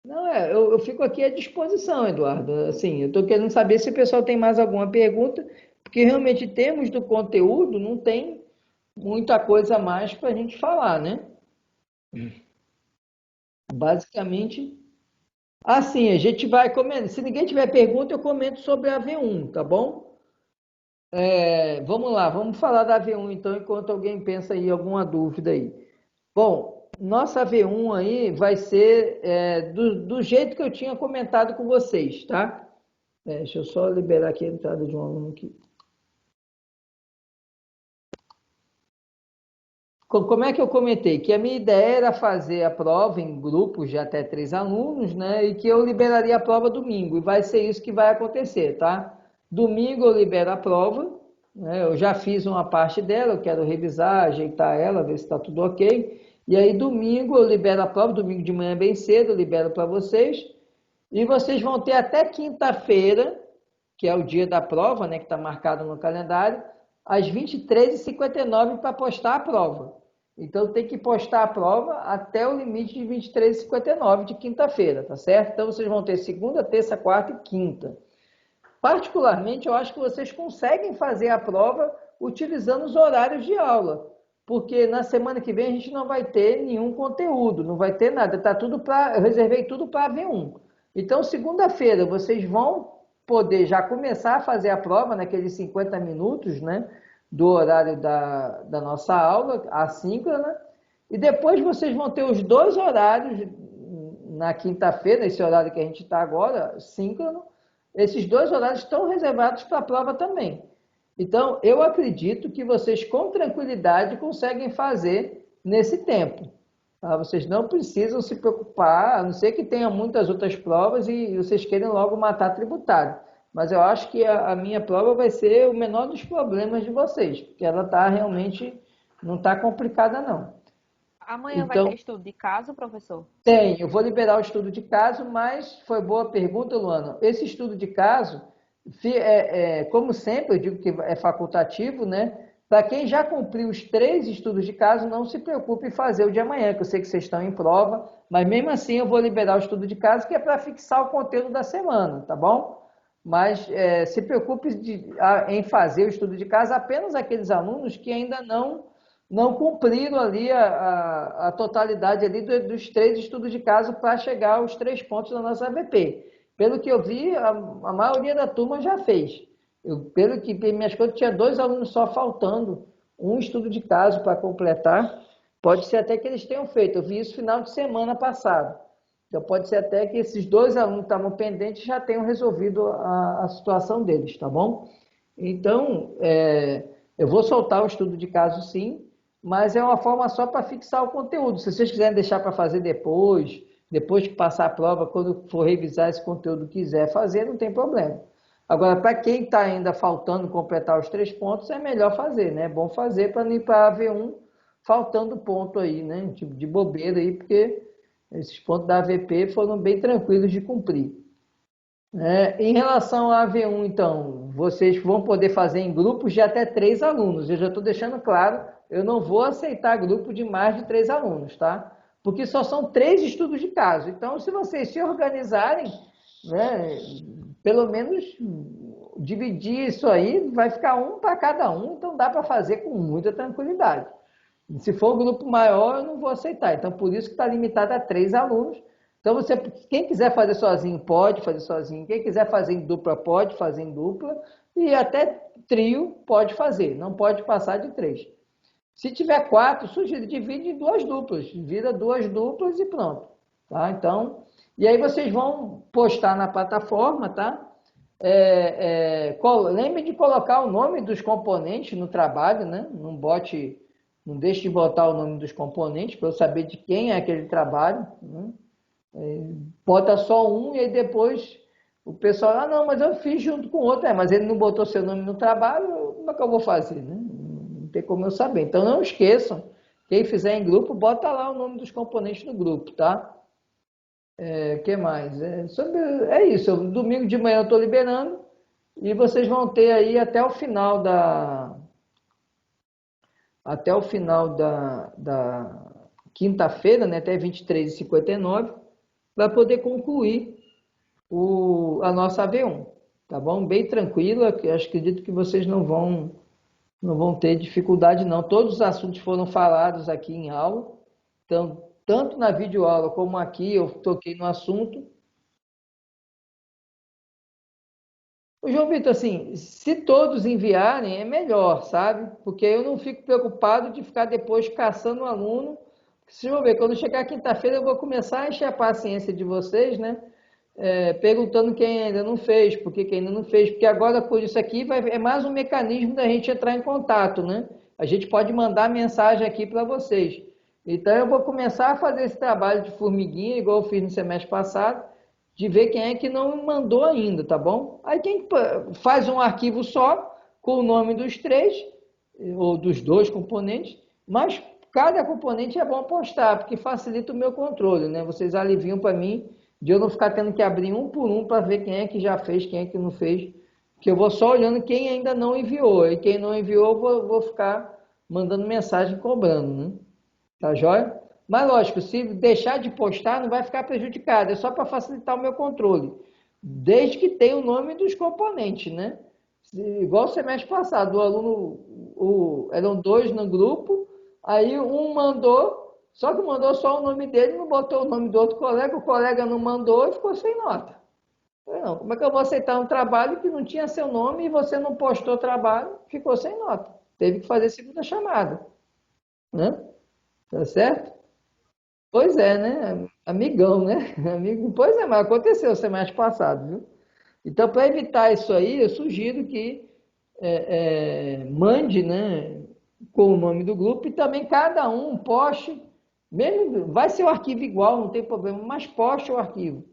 Não, eu fico aqui à disposição, Eduardo. Assim, eu estou querendo saber se o pessoal tem mais alguma pergunta, porque realmente, em termos do conteúdo, não tem muita coisa mais para a gente falar, né? Basicamente, assim, a gente vai comentando. Se ninguém tiver pergunta, eu comento sobre a V1, tá bom? Vamos lá, vamos falar da V1 então, enquanto alguém pensa aí alguma dúvida aí. Bom, nossa V1 aí vai ser do jeito que eu tinha comentado com vocês, tá? Deixa eu só liberar aqui a entrada de um aluno aqui. Como é que eu comentei? Que a minha ideia era fazer a prova em grupos de até 3 alunos, né? E que eu liberaria a prova domingo. E vai ser isso que vai acontecer, tá? Domingo eu libero a prova, né? Eu já fiz uma parte dela, eu quero revisar, ajeitar ela, ver se está tudo ok. E aí domingo eu libero a prova, domingo de manhã bem cedo, eu libero para vocês. E vocês vão ter até quinta-feira, que é o dia da prova, né, que está marcado no calendário, às 23h59 para postar a prova. Então tem que postar a prova até o limite de 23h59 de quinta-feira, tá certo? Então vocês vão ter segunda, terça, quarta e quinta. Particularmente, eu acho que vocês conseguem fazer a prova utilizando os horários de aula, porque na semana que vem a gente não vai ter nenhum conteúdo, não vai ter nada, tá tudo eu reservei tudo para V1. Então, segunda-feira vocês vão poder já começar a fazer a prova naqueles 50 minutos, né, do horário da nossa aula, assíncrona, e depois vocês vão ter os dois horários na quinta-feira, esse horário que a gente está agora, síncrono. Esses dois horários estão reservados para a prova também. Então, eu acredito que vocês com tranquilidade conseguem fazer nesse tempo. Tá? Vocês não precisam se preocupar, a não ser que tenha muitas outras provas e vocês queiram logo matar tributário. Mas eu acho que a minha prova vai ser o menor dos problemas de vocês, porque ela está realmente, não está complicada não. Amanhã vai ter Então, estudo de caso, professor? eu vou liberar o estudo de caso, mas foi boa pergunta, Luana. Esse estudo de caso, como sempre, eu digo que é facultativo, né? Para quem já cumpriu os 3 estudos de caso, não se preocupe em fazer o de amanhã, que eu sei que vocês estão em prova, mas mesmo assim eu vou liberar o estudo de caso, que é para fixar o conteúdo da semana, tá bom? Mas se preocupe em fazer o estudo de caso apenas aqueles alunos que ainda não cumpriram ali a totalidade ali dos 3 estudos de caso para chegar aos 3 pontos da nossa AVP. Pelo que eu vi, a maioria da turma já fez. Pelo que minhas contas, tinha 2 alunos só faltando um estudo de caso para completar. Pode ser até que eles tenham feito. Eu vi isso final de semana passado. Então pode ser até que esses 2 alunos que estavam pendentes já tenham resolvido a situação deles, tá bom? Então, eu vou soltar o estudo de caso sim, mas é uma forma só para fixar o conteúdo. Se vocês quiserem deixar para fazer depois que passar a prova, quando for revisar esse conteúdo quiser fazer, não tem problema. Agora, para quem está ainda faltando completar os 3 pontos, é melhor fazer, né? É bom fazer para não ir para a AV1 faltando ponto aí, né? Tipo de bobeira aí, porque esses pontos da AVP foram bem tranquilos de cumprir. Em relação à AV1, então, vocês vão poder fazer em grupos de até 3 alunos. Eu já estou deixando claro, eu não vou aceitar grupo de mais de 3 alunos, tá? Porque só são 3 estudos de caso. Então, se vocês se organizarem, né, pelo menos dividir isso aí, vai ficar um para cada um, então dá para fazer com muita tranquilidade. Se for um grupo maior, eu não vou aceitar. Então, por isso que está limitado a 3 alunos. Então, quem quiser fazer sozinho, pode fazer sozinho. Quem quiser fazer em dupla, pode fazer em dupla. E até trio, pode fazer. Não pode passar de 3. Se tiver 4, sugiro, divide em 2 duplas. Vira 2 duplas e pronto. Tá? Então, e aí vocês vão postar na plataforma, tá? Lembre de colocar o nome dos componentes no trabalho, né? Não deixe de botar o nome dos componentes para eu saber de quem é aquele trabalho, né? Bota só um e aí depois o pessoal, não, mas eu fiz junto com o outro, mas ele não botou seu nome no trabalho, como é que eu vou fazer, né? Não tem como eu saber. Então não esqueçam, quem fizer em grupo, bota lá o nome dos componentes no grupo, tá? O que mais? É isso, domingo de manhã eu estou liberando e vocês vão ter aí até o final da quinta-feira, né, até 23h59, para poder concluir a nossa AV1, tá bom? Bem tranquila, que acredito que vocês não vão ter dificuldade não. Todos os assuntos foram falados aqui em aula, então, tanto na videoaula como aqui eu toquei no assunto. O João Vitor, assim, se todos enviarem, é melhor, sabe? Porque eu não fico preocupado de ficar depois caçando o aluno. Vocês vão ver, quando chegar quinta-feira eu vou começar a encher a paciência de vocês, né? Perguntando quem ainda não fez, por que ainda não fez, porque agora por isso aqui é mais um mecanismo da gente entrar em contato, né? A gente pode mandar mensagem aqui para vocês. Então eu vou começar a fazer esse trabalho de formiguinha, igual eu fiz no semestre passado, de ver quem é que não mandou ainda, tá bom? Aí quem faz um arquivo só, com o nome dos três, ou dos dois componentes, mas cada componente é bom postar, porque facilita o meu controle, né? Vocês aliviam para mim de eu não ficar tendo que abrir um por um para ver quem é que já fez, quem é que não fez, que eu vou só olhando quem ainda não enviou, e quem não enviou eu vou ficar mandando mensagem cobrando, né? Tá joia? Mas lógico, se deixar de postar não vai ficar prejudicado, é só para facilitar o meu controle, desde que tenha o nome dos componentes, né? Igual o semestre passado, o aluno, eram dois no grupo, aí um mandou, só que mandou só o nome dele, não botou o nome do outro colega, o colega não mandou e ficou sem nota. Não, como é que eu vou aceitar um trabalho que não tinha seu nome e você não postou o trabalho, ficou sem nota? Teve que fazer segunda chamada, né? Tá certo? Pois é, né? Amigão, né? Amigo, pois é, mas aconteceu semestre passado, viu? Então, para evitar isso aí, eu sugiro que mande, né, com o nome do grupo e também cada um poste, mesmo, vai ser o arquivo igual, não tem problema, mas poste o arquivo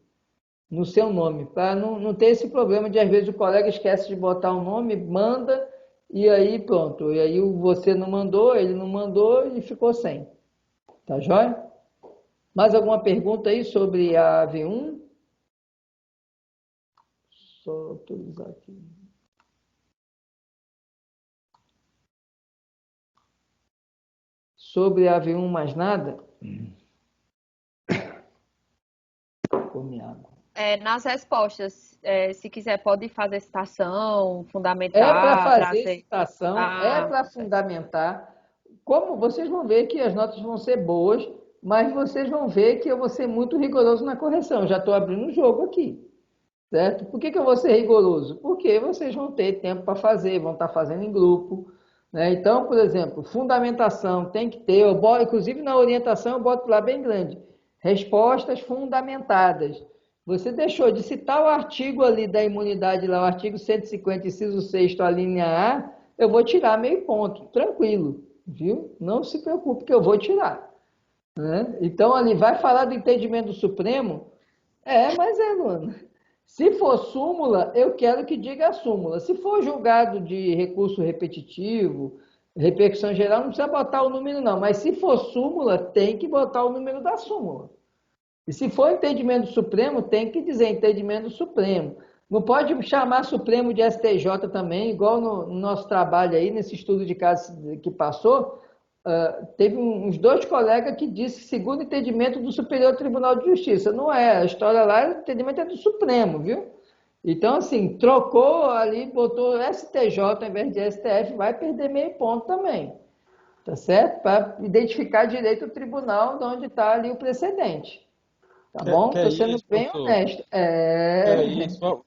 no seu nome, para não ter esse problema de às vezes o colega esquece de botar o nome, manda e aí pronto, e aí você não mandou, ele não mandou e ficou sem. Tá joia? Mais alguma pergunta aí sobre a AV1? Só atualizar aqui. Sobre a AV1 mais nada? Come água. Nas respostas, se quiser, pode fazer citação, É para fundamentar, fazer trazer. citação, é para fundamentar. Como vocês vão ver que as notas vão ser boas, mas vocês vão ver que eu vou ser muito rigoroso na correção. Já estou abrindo o jogo aqui, certo? Por que eu vou ser rigoroso? Porque vocês vão ter tempo para fazer, vão estar fazendo em grupo, né? Então, por exemplo, fundamentação tem que ter, inclusive na orientação eu boto lá bem grande, respostas fundamentadas. Você deixou de citar o artigo ali da imunidade, lá, o artigo 150, inciso 6º, a linha A, eu vou tirar meio ponto, tranquilo, viu? Não se preocupe que eu vou tirar, né? Então, ali vai falar do entendimento do Supremo, Luana. Se for súmula, eu quero que diga a súmula. Se for julgado de recurso repetitivo, repercussão geral, não precisa botar o número não, mas se for súmula, tem que botar o número da súmula. E se for entendimento do Supremo, tem que dizer entendimento do Supremo. Não pode chamar Supremo de STJ também, igual no nosso trabalho aí, nesse estudo de caso que passou, teve uns dois colegas que disse segundo entendimento do Superior Tribunal de Justiça. Não é, a história lá, o entendimento é do Supremo, viu? Então, assim, trocou ali, botou STJ ao invés de STF, vai perder meio ponto também, tá certo? Para identificar direito o tribunal de onde está ali o precedente. Tá bom? Que é Estou sendo isso, bem professor? honesto. Que é isso?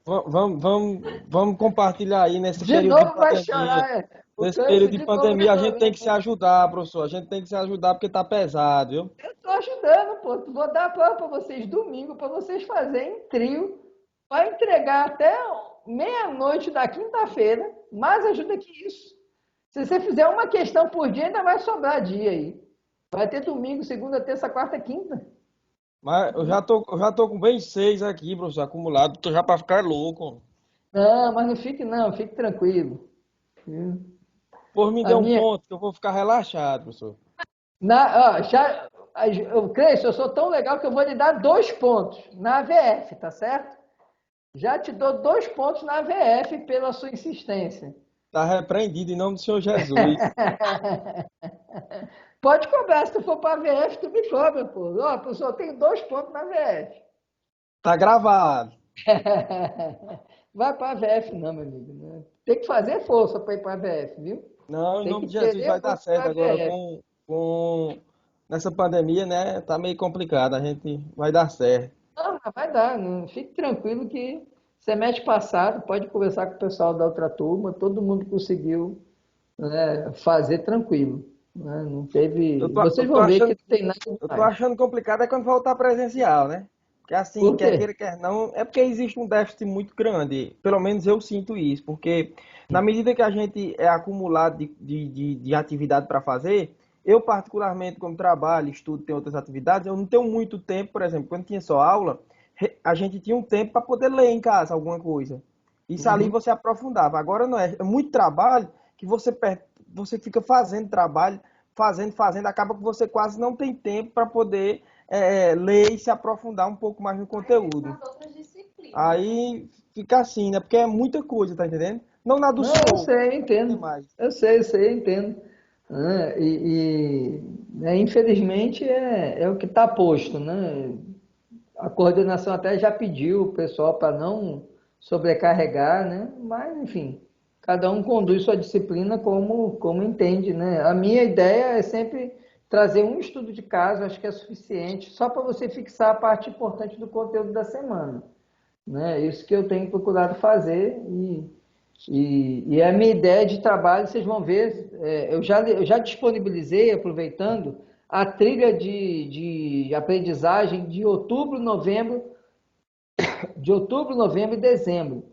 Vamos compartilhar aí nesse De período de novo vai pandemia. chorar. O Nesse Cleiton período de de novo pandemia, a gente tem chorando. que se ajudar, professor. A gente tem que se ajudar porque tá pesado, viu? Eu estou ajudando, pô. Vou dar a prova para vocês domingo, para vocês fazerem em trio, para entregar até meia-noite da quinta-feira, mais ajuda que isso. Se você fizer uma questão por dia, ainda vai sobrar dia aí. Vai ter domingo, segunda, terça, quarta, quinta. Mas eu já tô com bem 6 aqui, professor, acumulado. Tô já para ficar louco. Não, mas não, fique tranquilo. Por me A dê um minha, ponto que eu vou ficar relaxado, professor. Cleiton, eu sou tão legal que eu vou lhe dar 2 pontos na AVF, tá certo? Já te dou 2 pontos na AVF pela sua insistência. Tá repreendido em nome do Senhor Jesus. Pode cobrar, se tu for para a AVF, tu me cobra, pô. Ó, professor, eu tenho 2 pontos na AVF. Tá gravado. Vai para a AVF não, meu amigo. Né? Tem que fazer força para ir para a AVF, viu? Não, em Tem nome que de Jesus querer vai dar muito para certo a agora AVF. nessa pandemia, né? Tá meio complicado, a gente vai dar certo. Não, mas vai dar, não. Fique tranquilo que semestre passado, pode conversar com o pessoal da outra turma, todo mundo conseguiu, né, fazer tranquilo. Né? Não Eu teve. tô, eu Vocês tô vão ver que achando, não tem nada eu tô demais. achando complicado é quando voltar presencial, né? Porque assim, Por quer quê? queira, quer não, é porque existe um déficit muito grande. Pelo menos eu sinto isso, porque na medida que a gente é acumulado de atividade para fazer, eu particularmente, como trabalho, estudo, tenho outras atividades, eu não tenho muito tempo, por exemplo, quando tinha só aula, a gente tinha um tempo para poder ler em casa alguma coisa. Isso ali Uhum. você aprofundava. Agora não é, é muito trabalho que você fica fazendo trabalho, fazendo, acaba que você quase não tem tempo para poder ler e se aprofundar um pouco mais no conteúdo. Aí fica assim, né? Porque é muita coisa, tá entendendo? Não na do Não, eu senhor, sei, eu tem entendo. mais. Eu entendo. Né? Infelizmente é o que está posto, né? A coordenação até já pediu o pessoal para não sobrecarregar, né? Mas, enfim, cada um conduz sua disciplina como entende, né? A minha ideia é sempre trazer um estudo de caso, acho que é suficiente, só para você fixar a parte importante do conteúdo da semana, né? Isso que eu tenho procurado fazer e a minha ideia de trabalho, vocês vão ver, eu já disponibilizei, aproveitando, a trilha de aprendizagem de outubro, novembro e dezembro.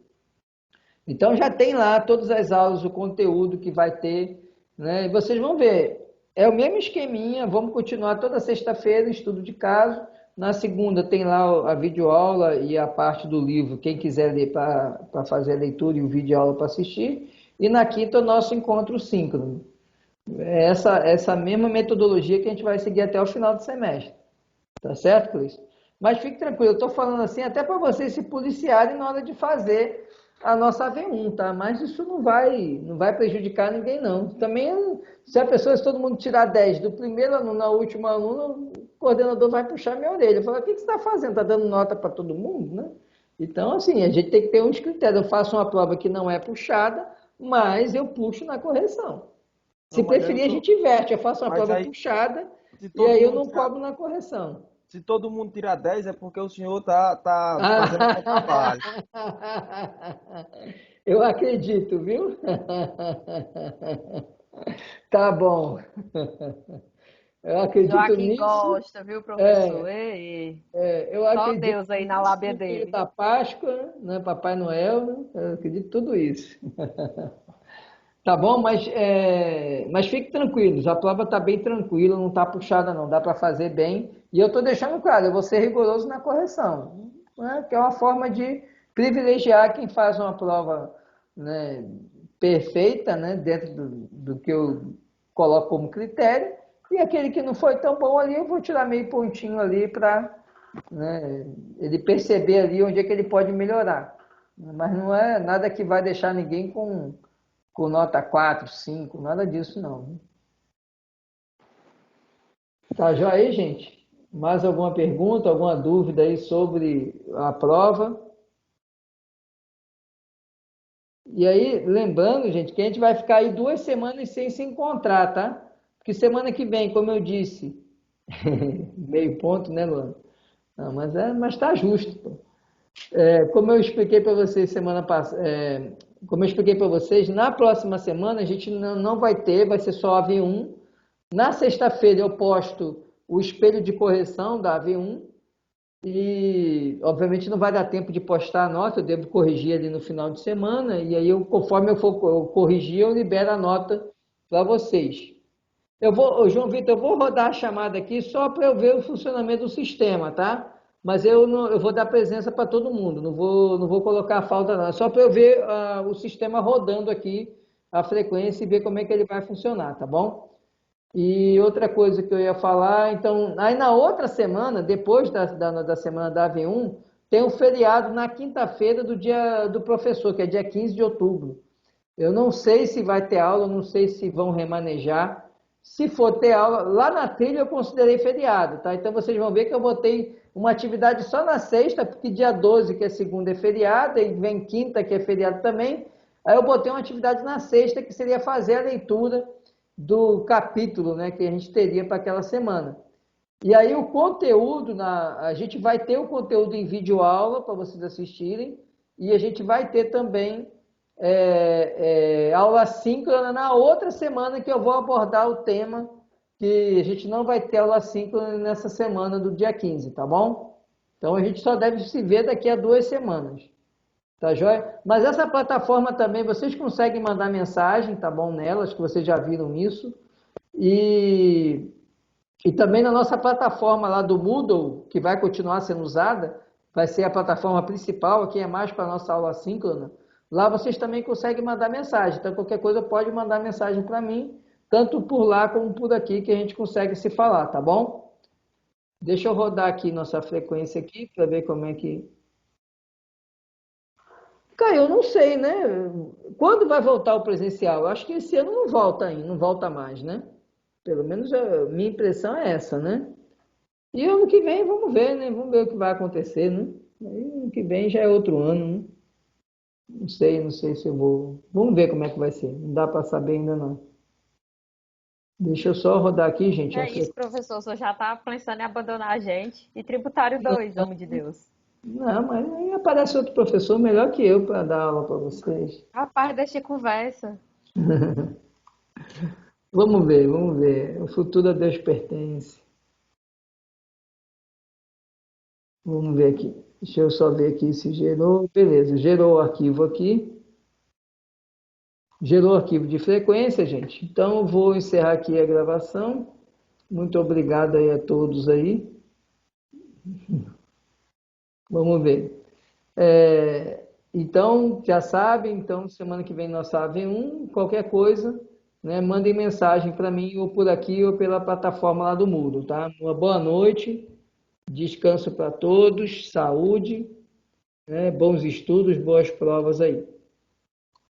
Então já tem lá todas as aulas, o conteúdo que vai ter, né? E vocês vão ver, é o mesmo esqueminha, vamos continuar toda sexta-feira, estudo de caso. Na segunda tem lá a videoaula e a parte do livro, quem quiser ler para fazer a leitura e o videoaula para assistir. E na quinta o nosso encontro síncrono. É essa mesma metodologia que a gente vai seguir até o final do semestre. Tá certo, Cris? Mas fique tranquilo, eu estou falando assim até para vocês se policiarem na hora de fazer a nossa AV1, tá? Mas isso não vai prejudicar ninguém, não. Também, se todo mundo tirar 10 do primeiro aluno ao último aluno, o coordenador vai puxar minha orelha. Falar, o que você está fazendo? Está dando nota para todo mundo, né? Então, assim, a gente tem que ter uns critérios. Eu faço uma prova que não é puxada, mas eu puxo na correção. Se Não, mas preferir, a gente inverte. Eu faço uma mas prova aí, puxada se e todo aí eu mundo não tirar, cobro na correção. se todo mundo tirar 10 é porque o senhor tá fazendo um bom Ah, trabalho. eu acredito, viu? Tá bom. Eu acredito Joaquim nisso. gosta, viu, professor? É, Ei, eu só acredito Deus aí na nisso, lábia no coelho dele. da Páscoa, né? Papai Noel, né? Eu acredito em tudo isso. Tá bom? Mas fique tranquilos, a prova está bem tranquila, não está puxada não, dá para fazer bem. E eu estou deixando claro, eu vou ser rigoroso na correção, né? Que é uma forma de privilegiar quem faz uma prova, né, perfeita, né, dentro do que eu coloco como critério, e aquele que não foi tão bom ali, eu vou tirar meio pontinho ali para, né, ele perceber ali onde é que ele pode melhorar. Mas não é nada que vai deixar ninguém com nota 4, 5, nada disso não. Tá joia aí, gente? Mais alguma pergunta, alguma dúvida aí sobre a prova? E aí, lembrando, gente, que a gente vai ficar aí 2 semanas sem se encontrar, tá? Porque semana que vem, como eu disse, meio ponto, né, Luana? Não, mas tá justo, pô. Como eu expliquei para vocês semana passada, como eu expliquei para vocês, na próxima semana a gente não vai ter, vai ser só a V1. Na sexta-feira eu posto o espelho de correção da AV1 E, obviamente, não vai dar tempo de postar a nota, eu devo corrigir ali no final de semana, e aí, conforme eu for corrigir, eu libero a nota para vocês. Ô, João Vitor, eu vou rodar a chamada aqui só para eu ver o funcionamento do sistema, tá? Mas eu vou dar presença para todo mundo, não vou colocar falta não, é só para eu ver o sistema rodando aqui, a frequência e ver como é que ele vai funcionar, tá bom? E outra coisa que eu ia falar, então, aí na outra semana, depois da semana da AV1, tem um feriado na quinta-feira do dia do professor, que é dia 15 de outubro. Eu não sei se vai ter aula, não sei se vão remanejar. Se for ter aula, lá na trilha eu considerei feriado, tá? Então vocês vão ver que eu botei uma atividade só na sexta, porque dia 12, que é segunda, é feriado, e vem quinta, que é feriado também. Aí eu botei uma atividade na sexta, que seria fazer a leitura do capítulo, né, que a gente teria para aquela semana. E aí o conteúdo, a gente vai ter o conteúdo em videoaula para vocês assistirem, e a gente vai ter também aula síncrona na outra semana que eu vou abordar o tema, que a gente não vai ter aula síncrona nessa semana do dia 15, tá bom? Então a gente só deve se ver daqui a 2 semanas. Tá joia? Mas essa plataforma também, vocês conseguem mandar mensagem, tá bom, nela, acho que vocês já viram isso. E também na nossa plataforma lá do Moodle, que vai continuar sendo usada, vai ser a plataforma principal, aqui é mais para a nossa aula síncrona. Lá vocês também conseguem mandar mensagem. Então, qualquer coisa pode mandar mensagem para mim, tanto por lá como por aqui, que a gente consegue se falar, tá bom? Deixa eu rodar aqui nossa frequência aqui, para ver como é que... Cara, eu não sei, né? Quando vai voltar o presencial? Eu acho que esse ano não volta ainda, não volta mais, né? Pelo menos a minha impressão é essa, né? E ano que vem vamos ver, né? Vamos ver o que vai acontecer, né? Aí, ano que vem já é outro ano, né? Não sei se eu vou. Vamos ver como é que vai ser. Não dá para saber ainda não. Deixa eu só rodar aqui, gente. É isso, professor. O senhor já está pensando em abandonar a gente. E tributário 2, homem de Deus. Não, mas aí aparece outro professor melhor que eu para dar aula para vocês. Rapaz, deixa de conversa. Vamos ver, vamos ver. O futuro a Deus pertence. Vamos ver aqui. Deixa eu só ver aqui se gerou. Beleza, gerou o arquivo aqui. Gerou o arquivo de frequência, gente. Então, eu vou encerrar aqui a gravação. Muito obrigado aí a todos aí. Vamos ver. Então, já sabem, então, semana que vem nossa AV1, qualquer coisa, né, mandem mensagem para mim, ou por aqui, ou pela plataforma lá do Moodle, tá? Uma boa noite, descanso para todos, saúde, né, bons estudos, boas provas aí.